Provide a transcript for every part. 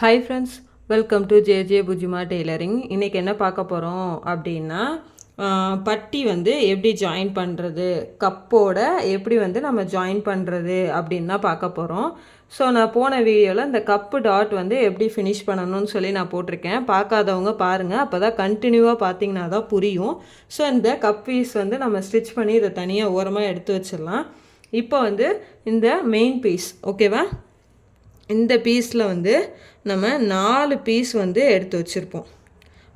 Hi friends, welcome to J Pujima tailoring. இன்றைக்கி என்ன பார்க்க போகிறோம் அப்படின்னா, பட்டி வந்து எப்படி ஜாயின் பண்ணுறது, கப்போட எப்படி வந்து நம்ம ஜாயின் பண்ணுறது அப்படின்னு தான் பார்க்க போகிறோம். ஸோ நான் போன வீடியோவில் இந்த கப்பு டாட் வந்து எப்படி ஃபினிஷ் பண்ணணும்னு சொல்லி நான் போட்டிருக்கேன். பார்க்காதவங்க பாருங்கள், அப்போ தான் கண்டினியூவாக பார்த்தீங்கன்னா தான் புரியும். ஸோ இந்த கப் பீஸ் வந்து நம்ம ஸ்டிச் பண்ணி இதை தனியாக ஓரமாக எடுத்து வச்சிடலாம். இப்போ வந்து இந்த மெயின் பீஸ் ஓகேவா, இந்த பீஸில் வந்து நம்ம 4 பீஸ் வந்து எடுத்து வச்சுருப்போம்.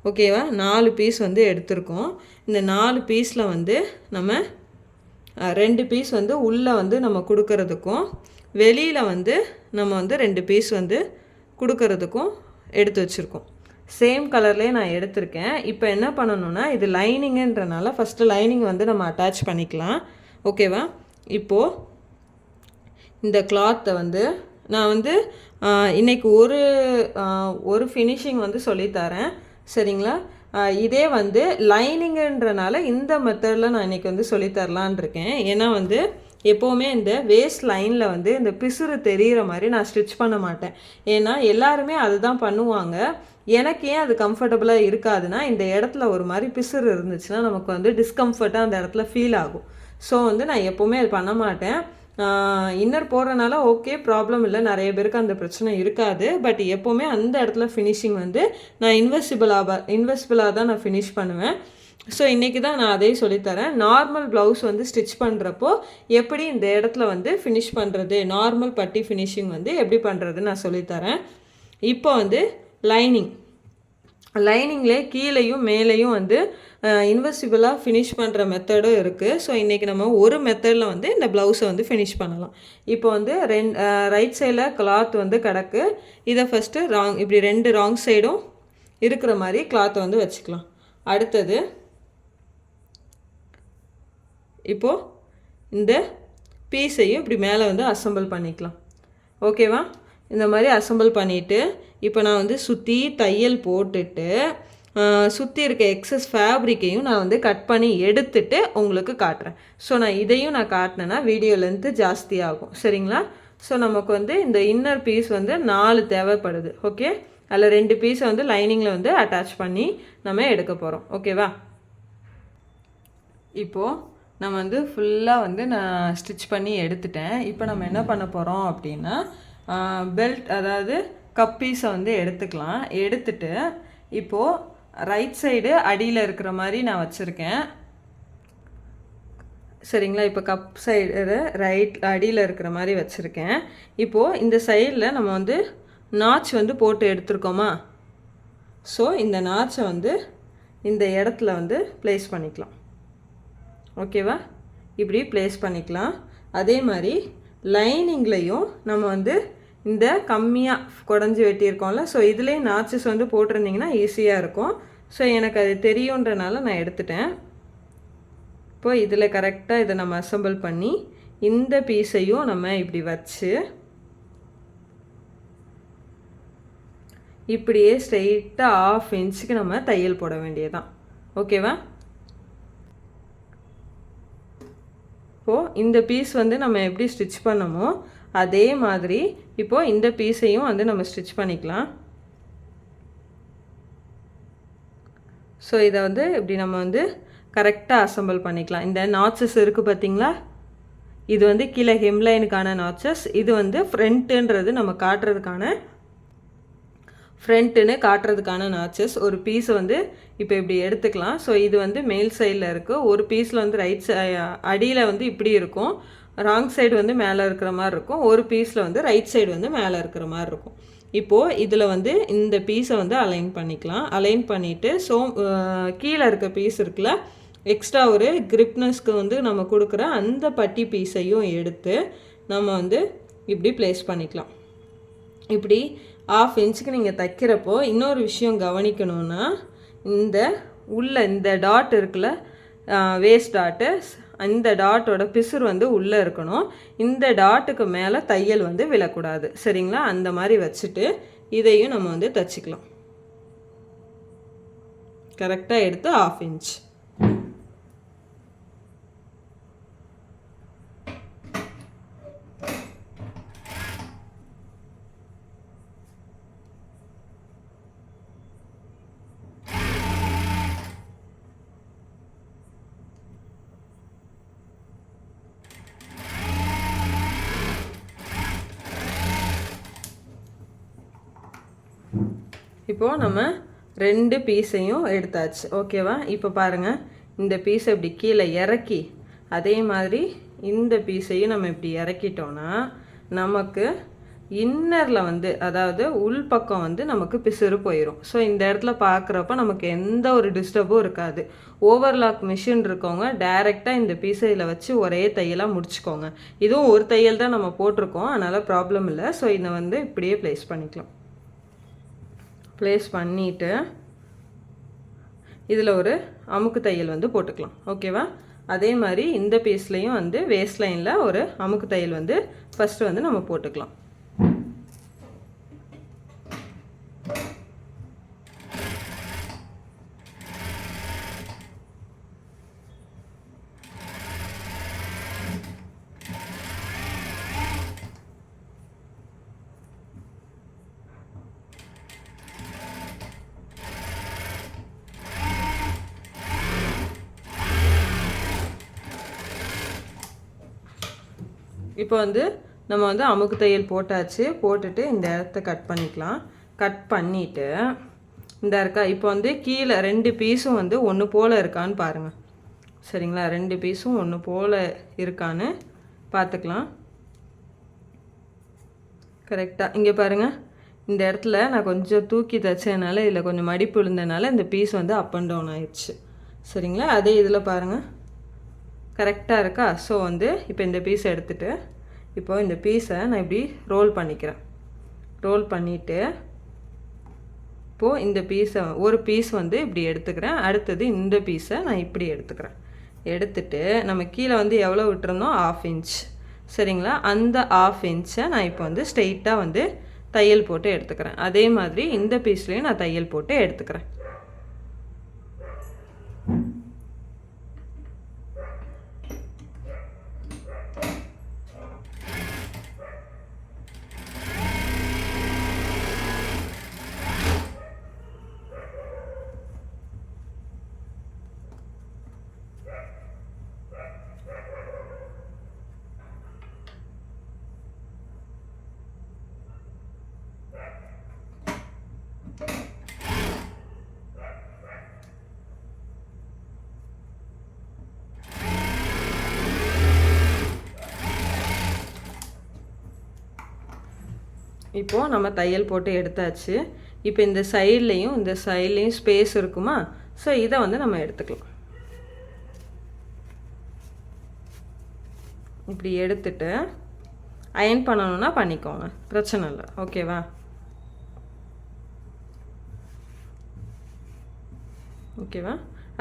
ஓகேவா, 4 பீஸ் வந்து எடுத்திருக்கோம். இந்த 4 பீஸில் வந்து நம்ம 2 பீஸ் வந்து உள்ளே வந்து நம்ம கொடுக்கறதுக்கும், வெளியில் வந்து நம்ம வந்து 2 பீஸ் வந்து கொடுக்கறதுக்கும் எடுத்து வச்சுருக்கோம். சேம் கலர்லேயே நான் எடுத்திருக்கேன். இப்போ என்ன பண்ணணுன்னா, இது லைனிங்குன்றனால ஃபஸ்ட்டு லைனிங் வந்து நம்ம அட்டாச் பண்ணிக்கலாம். ஓகேவா, இப்போது இந்த கிளாத்தை வந்து நான் வந்து இன்றைக்கி ஒரு ஃபினிஷிங் வந்து சொல்லித்தரேன், சரிங்களா. இதே வந்து லைனிங்குன்றனால இந்த மெத்தடில் நான் இன்றைக்கி வந்து சொல்லித்தரலான் இருக்கேன். ஏன்னா வந்து எப்போவுமே இந்த வேஸ்ட் லைனில் வந்து இந்த பிசுறு தெரிகிற மாதிரி நான் ஸ்டிச் பண்ண மாட்டேன். ஏன்னா எல்லாருமே அதுதான் பண்ணுவாங்க. எனக்கு ஏன் அது கம்ஃபர்டபுளாக இருக்காதுன்னா, இந்த இடத்துல ஒரு மாதிரி பிசுறு இருந்துச்சுன்னா நமக்கு வந்து டிஸ்கம்ஃபர்ட்டாக அந்த இடத்துல ஃபீல் ஆகும். ஸோ வந்து நான் எப்போவுமே அது பண்ண மாட்டேன். இன்னர் போடுறனால ஓகே, ப்ராப்ளம் இல்லை, நிறைய பேருக்கு அந்த பிரச்சனை இருக்காது. பட் எப்போவுமே அந்த இடத்துல ஃபினிஷிங் வந்து நான் இன்வெசிபிளாக தான் நான் ஃபினிஷ் பண்ணுவேன். ஸோ இன்றைக்கி தான் நான் அதே சொல்லித்தரேன். நார்மல் ப்ளவுஸ் வந்து ஸ்டிச் பண்ணுறப்போ எப்படி இந்த இடத்துல வந்து ஃபினிஷ் பண்ணுறது, நார்மல் பட்டி ஃபினிஷிங் வந்து எப்படி பண்ணுறதுன்னு நான் சொல்லித்தரேன். இப்போ வந்து லைனிங்லேயே கீழேயும் மேலேயும் வந்து இன்வெசிபிளாக ஃபினிஷ் பண்ணுற மெத்தடும் இருக்குது. ஸோ இன்றைக்கி நம்ம ஒரு மெத்தடில் வந்து இந்த ப்ளவுஸை வந்து ஃபினிஷ் பண்ணலாம். இப்போ வந்து ரைட் சைடில் கிளாத் வந்து கிடக்கு. இதை ஃபஸ்ட்டு இப்படி 2 ராங் சைடும் இருக்கிற மாதிரி கிளாத்தை வந்து வச்சுக்கலாம். அடுத்தது இப்போது இந்த பீஸையும் இப்படி மேலே வந்து அசம்பிள் பண்ணிக்கலாம். ஓகேவா, இந்த மாதிரி அசம்பிள் பண்ணிவிட்டு இப்போ நான் வந்து சுற்றி தையல் போட்டுட்டு சுற்றி இருக்க எக்ஸஸ் ஃபேப்ரிக்கையும் நான் வந்து கட் பண்ணி எடுத்துட்டு உங்களுக்கு காட்டுறேன். ஸோ நான் இதையும் நான் காட்டினேன்னா வீடியோ லென்த்து ஜாஸ்தியாகும், சரிங்களா. ஸோ நமக்கு வந்து இந்த இன்னர் பீஸ் வந்து 4 தேவைப்படுது. ஓகே, அதில் 2 பீஸை வந்து லைனிங்கில் வந்து அட்டாச் பண்ணி நம்ம எடுக்க போகிறோம். ஓகேவா, இப்போது நம்ம வந்து ஃபுல்லாக வந்து நான் ஸ்டிச் பண்ணி எடுத்துட்டேன். இப்போ நம்ம என்ன பண்ண போகிறோம் அப்படின்னா, பெல்ட் அதாவது கப் பீஸை வந்து எடுத்துக்கலாம். எடுத்துட்டு இப்போது ரைட் சைடு அடியில் இருக்கிற மாதிரி நான் வச்சுருக்கேன், சரிங்களா. இப்போ கப் சைடு ரைட் அடியில் இருக்கிற மாதிரி வச்சுருக்கேன். இப்போது இந்த சைடில் நம்ம வந்து நாச் வந்து போட்டு எடுத்துருக்கோமா, ஸோ இந்த நாச்சை வந்து இந்த இடத்துல வந்து ப்ளேஸ் பண்ணிக்கலாம். ஓகேவா, இப்படி ப்ளேஸ் பண்ணிக்கலாம். அதே மாதிரி லைனிங்லேயும் நம்ம வந்து இந்த கம்மியாக குடஞ்சி வெட்டியிருக்கோம்ல, ஸோ இதுலேயும் நாச்சஸ் வந்து போட்டிருந்திங்கன்னா ஈஸியாக இருக்கும். ஸோ எனக்கு அது தெரியுன்றனால நான் எடுத்துட்டேன். இப்போ இதில் கரெக்டாக இதை நம்ம அசம்பிள் பண்ணி இந்த பீஸையும் நம்ம இப்படி வச்சு இப்படியே ஸ்ட்ரெயிட்டாக 1/2 இன்ச்சுக்கு நம்ம தையல் போட வேண்டியதுதான். ஓகேவா, இப்போது இந்த பீஸ் வந்து நம்ம எப்படி ஸ்டிச் பண்ணமோ அதே மாதிரி இப்போது இந்த பீஸையும் வந்து நம்ம ஸ்டிச் பண்ணிக்கலாம். ஸோ இதை வந்து இப்படி நம்ம வந்து கரெக்டாக அசம்பிள் பண்ணிக்கலாம். இந்த நாச்சஸ் இருக்குது பார்த்திங்களா, இது வந்து கீழே ஹெம்லைனுக்கான நாச்சஸ், இது வந்து ஃப்ரண்ட்டுன்றது நம்ம காட்டுறதுக்கான நாச்சஸ். ஒரு பீஸை வந்து இப்போ இப்படி எடுத்துக்கலாம். ஸோ இது வந்து மேல் சைடில் இருக்குது, ஒரு பீஸில் வந்து அடியில் வந்து இப்படி இருக்கும், ராங் சைடு வந்து மேலே இருக்கிற மாதிரி இருக்கும், ஒரு பீஸில் வந்து ரைட் சைடு வந்து மேலே இருக்கிற மாதிரி இருக்கும். இப்போது இதில் வந்து இந்த பீஸை வந்து அலைன் பண்ணிக்கலாம். அலைன் பண்ணிவிட்டு கீழே இருக்க பீஸ் இருக்குல்ல, எக்ஸ்ட்ரா ஒரு கிரிப்னஸ்க்கு வந்து நம்ம கொடுக்குற அந்த பட்டி பீஸையும் எடுத்து நம்ம வந்து இப்படி ப்ளேஸ் பண்ணிக்கலாம். இப்படி 1/2 இன்ச்சுக்கு நீங்கள் தைக்கிறப்போ இன்னொரு விஷயம் கவனிக்கணும்னா, இந்த டாட் இருக்குல்ல, வேஸ்ட் டாட்டு, இந்த டாட்டோட பிசுறு வந்து உள்ளே இருக்கணும். இந்த டாட்டுக்கு மேலே தையல் வந்து விழக்கூடாது, சரிங்களா. அந்த மாதிரி வச்சுட்டு இதையும் நம்ம வந்து தைச்சிக்கலாம். கரெக்டாக எடுத்து 1/2 இன்ச். இப்போது நம்ம 2 பீஸையும் எடுத்தாச்சு. ஓகேவா? இப்போ பாருங்கள், இந்த பீஸை இப்படி கீழே இறக்கி அதே மாதிரி இந்த பீஸையும் நம்ம இப்படி இறக்கிட்டோன்னா நமக்கு இன்னரில் வந்து அதாவது உள்பக்கம் வந்து நமக்கு பிசுறு போயிடும். ஸோ இந்த இடத்துல பார்க்குறப்ப நமக்கு எந்த ஒரு டிஸ்டர்பும் இருக்காது. ஓவர்லாக் மிஷின் இருக்கவங்க டைரெக்டாக இந்த பீஸையில் வச்சு ஒரே தையலாக முடிச்சுக்கோங்க. இதுவும் ஒரு தையல் தான் நம்ம போட்டிருக்கோம், அதனால் ப்ராப்ளம் இல்லை. ஸோ இதை வந்து இப்படியே ப்ளேஸ் பண்ணிக்கலாம். ப்ளேஸ் பண்ணிவிட்டு இதில் ஒரு அமுக்கு தையல் வந்து போட்டுக்கலாம். ஓகேவா? அதே மாதிரி இந்த பீஸ்லேயும் வந்து வேஸ்ட் லைனில் ஒரு அமுக்கு தையல் வந்து ஃபஸ்ட்டு வந்து நம்ம போட்டுக்கலாம். இப்போ வந்து நம்ம வந்து அமுக்கு தையல் போட்டாச்சு. போட்டுட்டு இந்த இடத்த கட் பண்ணிக்கலாம். கட் பண்ணிவிட்டு இந்த இருக்கா இப்போ வந்து கீழே 2 பீஸும் வந்து ஒன்று போல் இருக்கான்னு பாருங்கள். சரிங்களா? 2 பீஸும் ஒன்று போல் இருக்கான்னு பார்த்துக்கலாம். கரெக்டாக இங்கே பாருங்கள், இந்த இடத்துல நான் கொஞ்சம் தூக்கி தைச்சதுனால இதில் கொஞ்சம் மடிப்பு விழுந்தனால இந்த பீஸ் வந்து அப் அண்ட் டவுன் ஆயிடுச்சு. சரிங்களா? அதே இதில் பாருங்கள், கரெக்டாக இருக்கா? ஸோ வந்து இப்போ இந்த பீஸை எடுத்துகிட்டு இப்போ இந்த பீஸை நான் இப்படி ரோல் பண்ணிக்கிறேன். ரோல் பண்ணிவிட்டு இப்போது இந்த பீஸை ஒரு பீஸ் வந்து இப்படி எடுத்துக்கிறேன். அடுத்தது இந்த பீஸை நான் இப்படி எடுத்துக்கிறேன். எடுத்துட்டு நம்ம கீழே வந்து எவ்வளோ விட்டுருந்தோம், 1/2 இன்ச். சரிங்களா? அந்த 1/2 இன்ச்சை நான் இப்போ வந்து ஸ்ட்ரெயிட்டாக வந்து தையல் போட்டு எடுத்துக்கிறேன். அதே மாதிரி இந்த பீஸ்லேயும் நான் தையல் போட்டு எடுத்துக்கிறேன். இப்போது நம்ம தையல் போட்டு எடுத்தாச்சு. இப்போ இந்த சைட்லேயும் ஸ்பேஸ் இருக்குமா? ஸோ இதை வந்து நம்ம எடுத்துக்கலாம். இப்படி எடுத்துட்டு அயன் பண்ணணும்னா பண்ணிக்கோங்க, பிரச்சனை இல்லை. ஓகேவா? ஓகேவா?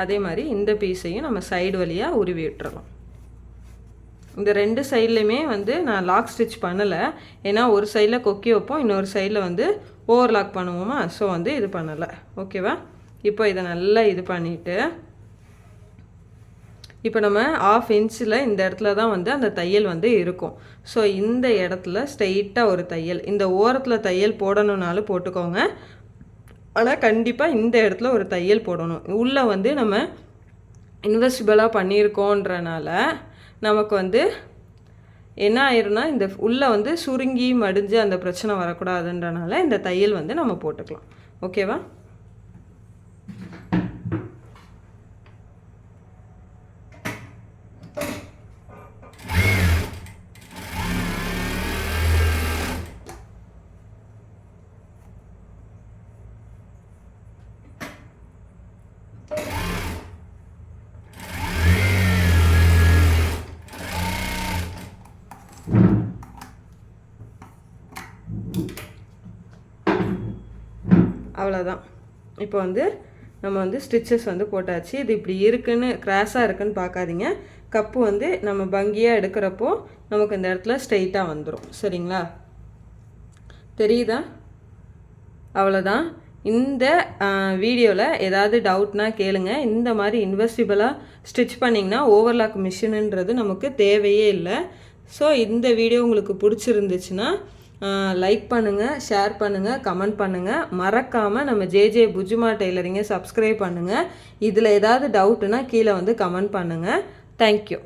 அதே மாதிரி இந்த பீஸையும் நம்ம சைடு வழியாக உருவி விட்டுறலாம். இந்த 2 சைட்லையுமே வந்து நான் லாக் ஸ்டிச் பண்ணலை. ஏன்னா ஒரு சைடில் கொக்கி வைப்போம், இன்னொரு சைடில் வந்து ஓவர்லாக் பண்ணுவோமா? ஸோ வந்து இது பண்ணலை. ஓகேவா? இப்போ இதை நல்லா இது பண்ணிவிட்டு இப்போ நம்ம 1/2 இன்ச்சில் இந்த இடத்துல தான் வந்து அந்த தையல் வந்து இருக்கும். ஸோ இந்த இடத்துல ஸ்ட்ரெயிட்டாக ஒரு தையல், இந்த ஓரத்தில் தையல் போடணுன்னாலும் போட்டுக்கோங்க. ஆனால் கண்டிப்பாக இந்த இடத்துல ஒரு தையல் போடணும். உள்ளே வந்து நம்ம இன்வெஸ்டிபிளாக பண்ணியிருக்கோன்றனால நமக்கு வந்து என்ன ஆயிரும்னா இந்த உள்ளே வந்து சுருங்கி மடிஞ்சு அந்த பிரச்சனை வரக்கூடாதுன்றனால இந்த தையல் வந்து நம்ம போட்டுக்கலாம். ஓகேவா? அவ்வளோதான். இப்போ வந்து நம்ம வந்து ஸ்டிச்சஸ் வந்து போட்டாச்சு. இது இப்படி இருக்குன்னு கிராஸாக இருக்குன்னு பார்க்காதீங்க. கப்பு வந்து நம்ம பங்கியாக எடுக்கிறப்போ நமக்கு இந்த இடத்துல ஸ்ட்ரெயிட்டாக வந்துடும். சரிங்களா? தெரியுதா? அவ்வளோதான். இந்த வீடியோவில் ஏதாவது டவுட்னா கேளுங்க. இந்த மாதிரி இன்வெஸ்டிபிளாக ஸ்டிச் பண்ணிங்கன்னா ஓவர்லாக் மிஷினுன்றது நமக்கு தேவையே இல்லை. ஸோ இந்த வீடியோ உங்களுக்கு பிடிச்சிருந்துச்சுன்னா லைக் பண்ணுங்கள், ஷேர் பண்ணுங்கள், கமெண்ட் பண்ணுங்கள். மறக்காமல் நம்ம ஜேஜே புஜுமா டெய்லரிங்கை சப்ஸ்கிரைப் பண்ணுங்கள். இதில் ஏதாவது டவுட்டுனா கீழே வந்து கமெண்ட் பண்ணுங்கள். தேங்க்யூ.